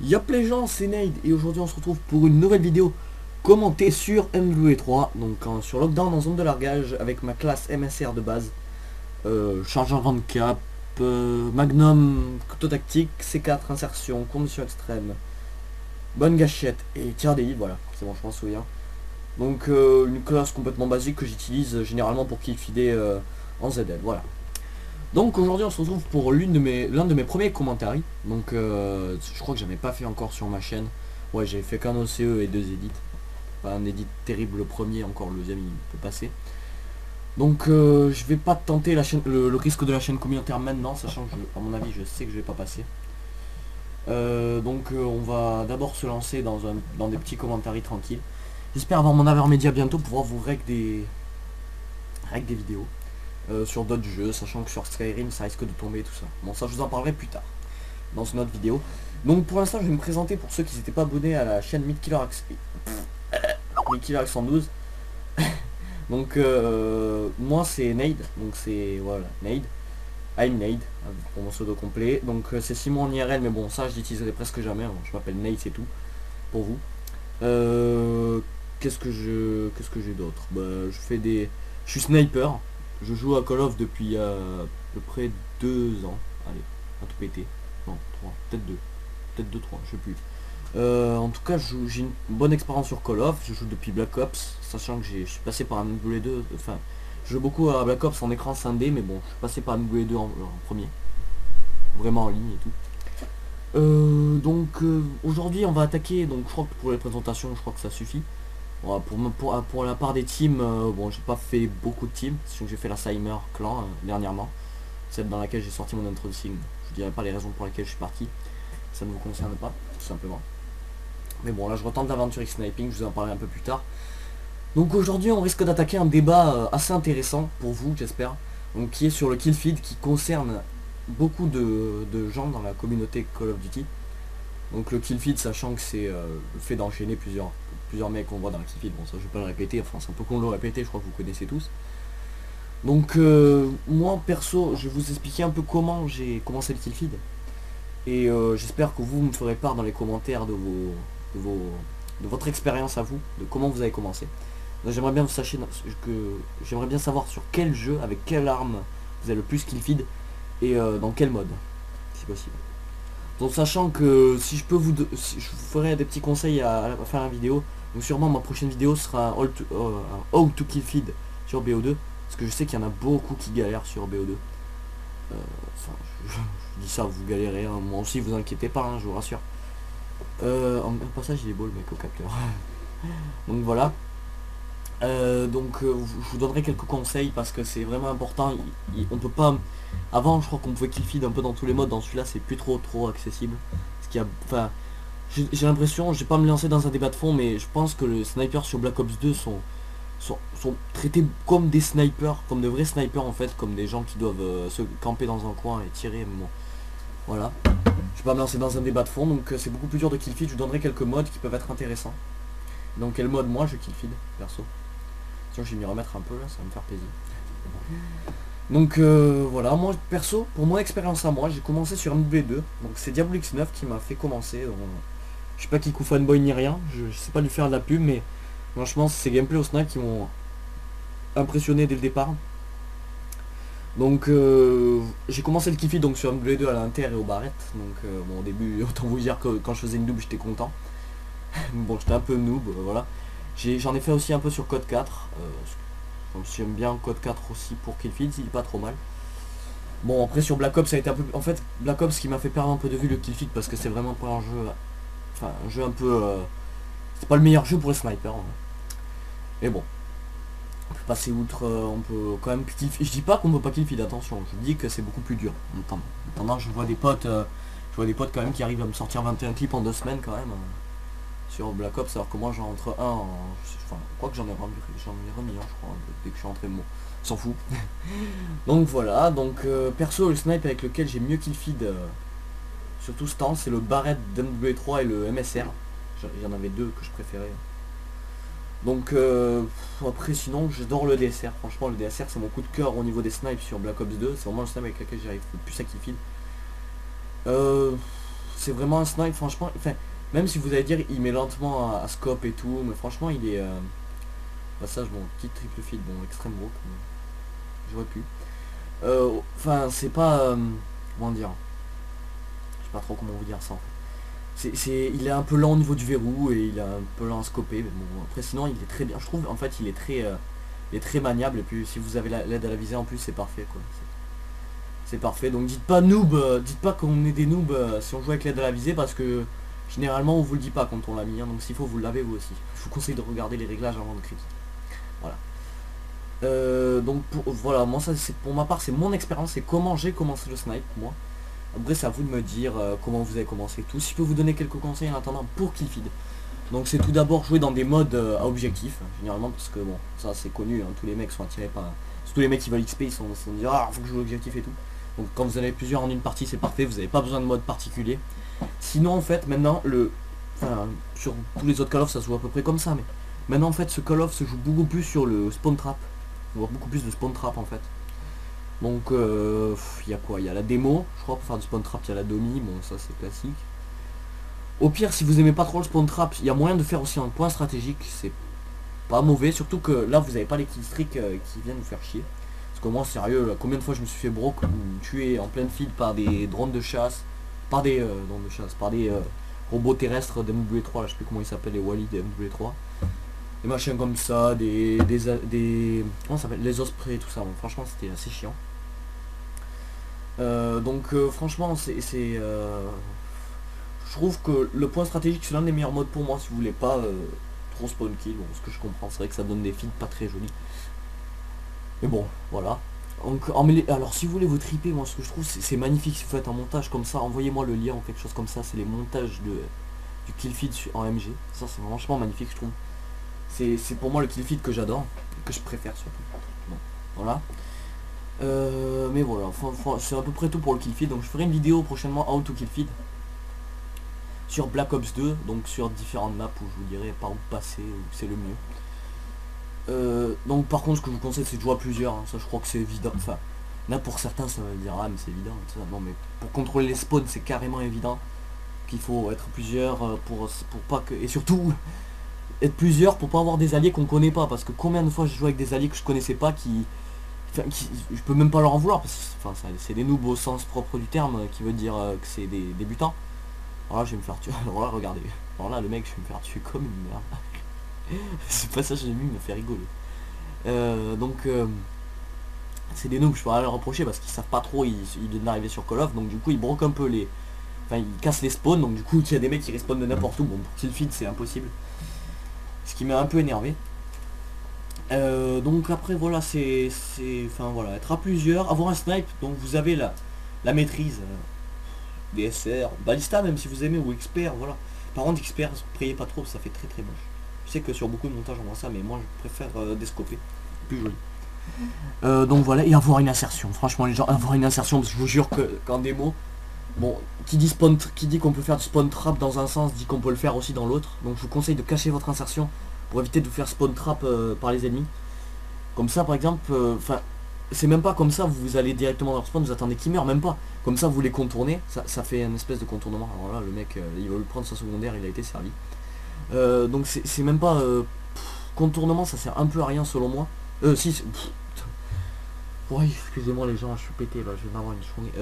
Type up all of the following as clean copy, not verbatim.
Yop les gens, c'est Nade et aujourd'hui on se retrouve pour une nouvelle vidéo commentée sur MW3, donc sur Lockdown en zone de largage avec ma classe MSR de base, chargeur vent de cap, Magnum, couteau tactique, C4, insertion, condition extrême, bonne gâchette et tir des voilà, c'est bon je m'en souviens. Donc une classe complètement basique que j'utilise généralement pour killfeeder en ZL, voilà. Donc aujourd'hui on se retrouve pour l'un de mes premiers commentaires. Donc je crois que j'avais pas fait encore sur ma chaîne. Ouais, j'ai fait qu'un OCE et deux edits. Pas un edit terrible le premier, encore le deuxième il peut passer. Donc je vais pas tenter la chaîne, le risque de la chaîne communautaire maintenant, sachant que à mon avis je sais que je vais pas passer. Donc on va d'abord se lancer dans des petits commentaires tranquilles. J'espère avoir mon aver média bientôt pour pouvoir vous rec des vidéos. Sur d'autres jeux, sachant que sur Skyrim ça risque de tomber et tout ça. Bon, ça je vous en parlerai plus tard dans une autre vidéo. Donc pour l'instant je vais me présenter pour ceux qui n'étaient pas abonnés à la chaîne Midkiller X112. Donc moi c'est Nade, donc c'est voilà Nade, I'm Nade pour mon pseudo complet. Donc c'est Simon en IRL, mais bon ça je l'utiliserai presque jamais, hein. Je m'appelle Nade, c'est tout pour vous. Qu'est-ce que j'ai d'autre? Je suis sniper. Je joue à Call of depuis à peu près 2 ans. Allez, à tout péter. Non, 3, peut-être 2. Peut-être 2, 3, je sais plus. En tout cas, j'ai une bonne expérience sur Call of. Je joue depuis Black Ops, sachant que je suis passé par un MW2. Enfin, je joue beaucoup à Black Ops en écran scindé, mais bon, je suis passé par un MW2 en premier. Vraiment en ligne et tout. Aujourd'hui, on va attaquer. Donc, je crois que pour les présentations, je crois que ça suffit. Voilà, pour la part des teams, bon j'ai pas fait beaucoup de teams, sachant que j'ai fait la Cymer clan dernièrement, celle dans laquelle j'ai sorti mon introduction. Je dirais pas les raisons pour lesquelles je suis parti, ça ne vous concerne pas, tout simplement. Mais bon là je retente l'aventure X-Sniping, je vous en parlerai un peu plus tard. Donc aujourd'hui on risque d'attaquer un débat assez intéressant pour vous j'espère, donc qui est sur le kill feed qui concerne beaucoup de gens dans la communauté Call of Duty. Donc le kill feed, sachant que c'est le fait d'enchaîner plusieurs mecs qu'on voit dans le kill feed. Bon ça je vais pas le répéter, enfin c'est un peu con de le répéter, je crois que vous connaissez tous. Donc moi perso je vais vous expliquer un peu comment j'ai commencé le kill feed. Et j'espère que vous me ferez part dans les commentaires de votre expérience à vous, de comment vous avez commencé. J'aimerais bien j'aimerais bien savoir sur quel jeu, avec quelle arme vous avez le plus kill feed et dans quel mode, si possible. Donc sachant que si je vous ferai des petits conseils à la fin de la vidéo, donc sûrement ma prochaine vidéo sera How to Kill Feed sur BO2, parce que je sais qu'il y en a beaucoup qui galèrent sur BO2. Enfin, je dis ça, vous galérez, hein. Moi aussi vous inquiétez pas, hein, je vous rassure. En passage il est beau le mec au capteur. Donc voilà. Je vous donnerai quelques conseils parce que c'est vraiment important. On peut pas. Avant je crois qu'on pouvait kill feed un peu dans tous les modes, dans celui-là c'est plus trop accessible. Ce qui a. Enfin. J'ai l'impression, je vais pas me lancer dans un débat de fond, mais je pense que les snipers sur Black Ops 2 sont traités comme des snipers, comme de vrais snipers en fait, comme des gens qui doivent se camper dans un coin et tirer. Bon, voilà. Je vais pas me lancer dans un débat de fond, donc c'est beaucoup plus dur de kill feed. Je vous donnerai quelques modes qui peuvent être intéressants. Donc quel mode moi je kill feed perso. Tiens, je vais m'y remettre un peu là, ça va me faire plaisir. Donc voilà, moi perso, pour mon expérience à moi, j'ai commencé sur MW2. Donc c'est Diablo X9 qui m'a fait commencer. Donc, je sais pas qui coup fanboy ni rien, je sais pas lui faire de la pub, mais franchement c'est ces gameplays au snipe qui m'ont impressionné dès le départ. Donc j'ai commencé le kill feed donc sur MW2 à l'inter et au barrette. Donc bon au début autant vous dire que quand je faisais une double j'étais content. Bon j'étais un peu noob, voilà. J'en ai fait aussi un peu sur Code 4. Donc j'aime bien Code 4 aussi pour kill feed, il est pas trop mal. Bon après sur Black Ops ça a été un peu. En fait Black Ops qui m'a fait perdre un peu de vue le kill feed parce que c'est vraiment pas un jeu. Enfin un jeu un peu. C'est pas le meilleur jeu pour les snipers. Hein. Mais bon. On peut passer outre, on peut quand même kill feed. Je dis pas qu'on peut pas kill feed, attention, je dis que c'est beaucoup plus dur. En attendant je vois des potes. Je vois des potes quand même qui arrivent à me sortir 21 clips en 2 semaines quand même. Sur Black Ops alors que moi j'en entre un enfin quoi que j'en ai remis hein, je crois dès que je suis rentré, bon s'en fout. Donc voilà, donc perso le snipe avec lequel j'ai mieux kill feed sur tout ce temps c'est le Barrett d'MW3 et le MSR. Il y en avait deux que je préférais. Donc après sinon j'adore le DSR, franchement le DSR c'est mon coup de cœur au niveau des snipes sur Black Ops 2, c'est vraiment le snipe avec lequel j'arrive le plus à kill feed. c'est vraiment un snipe, franchement. Enfin, même si vous allez dire il met lentement à scope et tout, mais franchement il est passage, bon, petit triple feed, bon, extrême broke, j'aurais pu. Enfin, c'est pas comment dire, je sais pas trop comment vous dire ça en fait. Il est un peu lent au niveau du verrou et il est un peu lent à scoper, mais bon, après sinon il est très bien, je trouve. En fait il est très maniable, et puis si vous avez l'aide à la visée en plus, c'est parfait quoi. C'est parfait. Donc dites pas noob, dites pas qu'on est des noobs si on joue avec l'aide à la visée, parce que généralement on vous le dit pas quand on l'a mis, hein. Donc s'il faut, vous l'avez vous aussi. Je vous conseille de regarder les réglages avant de critiquer. Voilà. Donc voilà, moi ça c'est pour ma part, c'est mon expérience, c'est comment j'ai commencé le snipe moi. Après c'est à vous de me dire comment vous avez commencé tout. Si je peux vous donner quelques conseils en attendant pour Killfeed. Donc c'est tout d'abord jouer dans des modes à objectif, généralement, parce que bon, ça c'est connu, hein, tous les mecs sont attirés par... Surtout les mecs qui veulent XP, ils sont dit ah faut que je joue l'objectif et tout. Donc quand vous en avez plusieurs en une partie, c'est parfait, vous n'avez pas besoin de mode particulier. Sinon en fait maintenant enfin sur tous les autres Call of ça se joue à peu près comme ça, mais maintenant en fait ce Call of se joue beaucoup plus sur le spawn trap. On voit beaucoup plus de spawn trap en fait. Donc il y a quoi? Il y a la démo, je crois, pour faire du spawn trap, il y a la domi, bon ça c'est classique. Au pire, si vous aimez pas trop le spawn trap, il y a moyen de faire aussi un point stratégique, c'est pas mauvais, surtout que là vous avez pas les killstreaks qui viennent vous faire chier. Parce que moi sérieux, là, combien de fois je me suis fait broke ou tué en pleine field par des drones de chasse, par des drones de chasse, par des robots terrestres d'MW3, là je sais plus comment ils s'appellent, les Wally d'MW3. Des machins comme ça, comment ça s'appelle, les ospreys, tout ça, bon, franchement c'était assez chiant. Donc franchement je trouve que le point stratégique c'est l'un des meilleurs modes pour moi si vous voulez pas trop spawn kill. Bon, ce que je comprends, c'est vrai que ça donne des feeds pas très jolis. Mais bon, voilà. Donc, alors si vous voulez vous triper, moi ce que je trouve c'est magnifique si vous faites un montage comme ça, envoyez-moi le lien ou quelque chose comme ça, c'est les montages du kill feed en MG. Ça c'est franchement magnifique je trouve. C'est pour moi le kill feed que j'adore, que je préfère surtout. Bon, voilà. Mais voilà, c'est à peu près tout pour le kill feed. Donc je ferai une vidéo prochainement how to kill feed sur Black Ops 2, donc sur différentes maps où je vous dirai par où passer, où c'est le mieux. Donc par contre ce que je vous conseille c'est de jouer à plusieurs, hein. Ça je crois que c'est évident, enfin là pour certains ça va dire ah mais c'est évident, ça. Non mais pour contrôler les spawns c'est carrément évident qu'il faut être plusieurs pour pas que, et surtout être plusieurs pour pas avoir des alliés qu'on connaît pas, parce que combien de fois j'ai joué avec des alliés que je connaissais pas je peux même pas leur en vouloir parce que enfin, c'est des noobs au sens propre du terme, qui veut dire que c'est des débutants. Alors là je vais me faire tuer, alors là regardez, alors là le mec je vais me faire tuer comme une merde. C'est pas ça que j'ai vu, il me fait rigoler. C'est des noobs, je peux rien leur reprocher parce qu'ils savent pas trop, ils viennent d'arriver sur Call of, donc du coup ils broquent un peu les... Enfin ils cassent les spawns, donc du coup il y a des mecs qui respawnent de n'importe où, bon pour kill feed c'est impossible. Ce qui m'a un peu énervé. Donc après voilà, enfin voilà, être à plusieurs, avoir un snipe, donc vous avez la maîtrise, DSR, Ballista même si vous aimez, ou expert, voilà. Par contre expert, priez pas trop, ça fait très très moche. Je sais que sur beaucoup de montages on voit ça, mais moi je préfère descoper, plus joli. Donc voilà, et avoir une insertion, franchement les gens, avoir une insertion, parce que je vous jure qu'en démo, bon, qui dit qu'on peut faire du spawn trap dans un sens, dit qu'on peut le faire aussi dans l'autre, donc je vous conseille de cacher votre insertion pour éviter de vous faire spawn trap par les ennemis. Comme ça par exemple, enfin c'est même pas comme ça vous allez directement dans leur spawn, vous attendez qu'ils meurent, même pas. Comme ça vous les contournez, ça fait une espèce de contournement. Alors là le mec il va lui prendre sa secondaire, il a été servi. Donc c'est même pas contournement, ça sert un peu à rien selon moi. Si ouais, excusez-moi les gens, je suis pété là, je vais avoir une journée.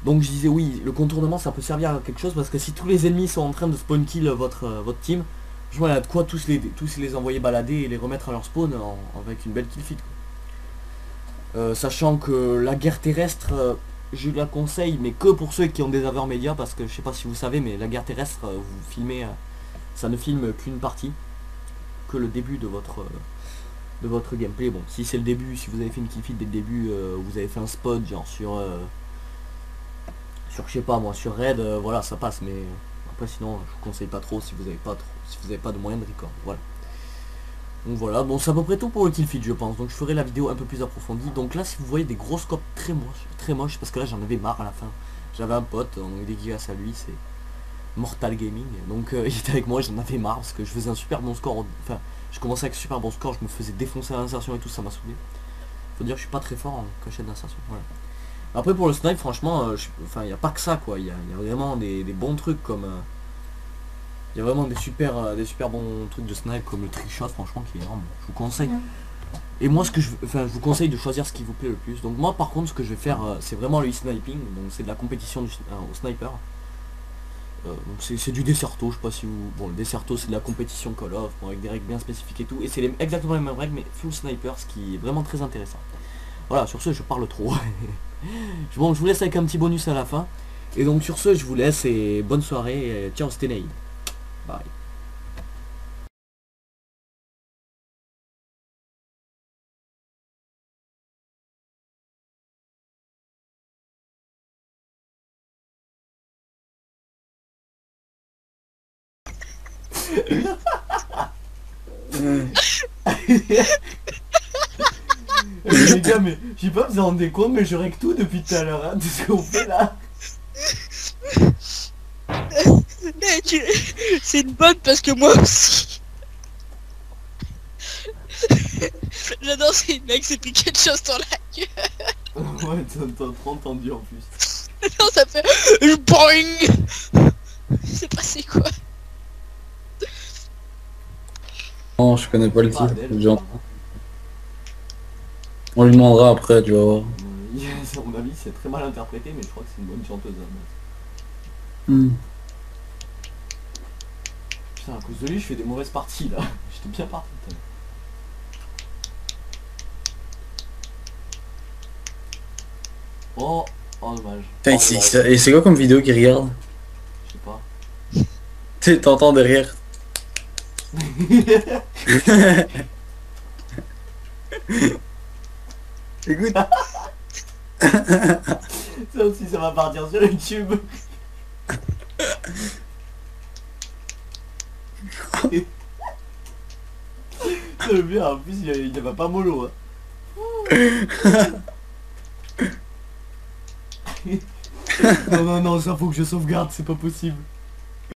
Donc je disais oui, le contournement ça peut servir à quelque chose, parce que si tous les ennemis sont en train de spawn kill votre team, je vois il y a de quoi tous les envoyer balader et les remettre à leur spawn avec une belle kill feed. Sachant que la guerre terrestre, je la conseille, mais que pour ceux qui ont des aveurs médias, parce que je sais pas si vous savez, mais la guerre terrestre, vous filmez, ça ne filme qu'une partie, que le début de votre gameplay. Bon, si c'est le début, si vous avez fait une kill feed dès le début, vous avez fait un spot genre sur je sais pas moi, sur Raid, voilà ça passe, mais après sinon je vous conseille pas trop si vous avez pas de moyen de record, voilà. Donc voilà, bon c'est à peu près tout pour le kill feed je pense, donc je ferai la vidéo un peu plus approfondie. Donc là si vous voyez des gros scopes très moches, parce que là j'en avais marre à la fin. J'avais un pote, on est dédicace à lui, c'est Mortal Gaming, donc il était avec moi, j'en avais marre parce que je faisais un super bon score, enfin je commençais avec un super bon score, je me faisais défoncer à l'insertion et tout, ça m'a saoulé. Faut dire que je suis pas très fort en cachette d'insertion, voilà. Après pour le snipe, franchement, enfin il n'y a pas que ça quoi, il y a vraiment des bons trucs comme... il y a vraiment des super bons trucs de snipe comme le trickshot franchement qui est vraiment, je vous conseille. Et moi ce que je vous conseille de choisir ce qui vous plaît le plus. Donc moi par contre ce que je vais faire c'est vraiment le e-sniping, donc c'est de la compétition au sniper. Donc c'est du Desserto, je sais pas si vous... Bon le Desserto c'est de la compétition Call of, bon, avec des règles bien spécifiques et tout. Et c'est exactement les mêmes règles mais full sniper, ce qui est vraiment très intéressant. Voilà, sur ce je parle trop. Bon je vous laisse avec un petit bonus à la fin. Et donc sur ce je vous laisse et bonne soirée et ciao c'était Naïd. Bye. Les gars, mais je sais pas, vous vous rendez compte, mais je règle tout depuis tout à l'heure, hein, tout ce qu'on fait là. C'est une bonne parce que moi aussi. J'adore ces mecs c'est piqué de choses dans la gueule. Ouais, t'as trop entendu en plus. Non, ça fait boing. C'est passé quoi? Non, je connais pas le Pas titre. Adèle. Genre, on lui demandera après, tu vas voir. À mon avis, c'est très mal interprété, mais je crois que c'est une bonne chanteuse. Hein. Hmm. Putain, à cause de lui, je fais des mauvaises parties là. J'étais bien parti. Putain. Oh, oh dommage. Putain, Oh, et c'est quoi comme vidéo qu'il regarde? je sais pas. Tu sais, t'entends derrière. Écoute. Ça aussi, ça va partir sur YouTube. C'est bien, en plus, il va pas mollo. Hein. Non, non, non, ça faut que je sauvegarde, c'est pas possible.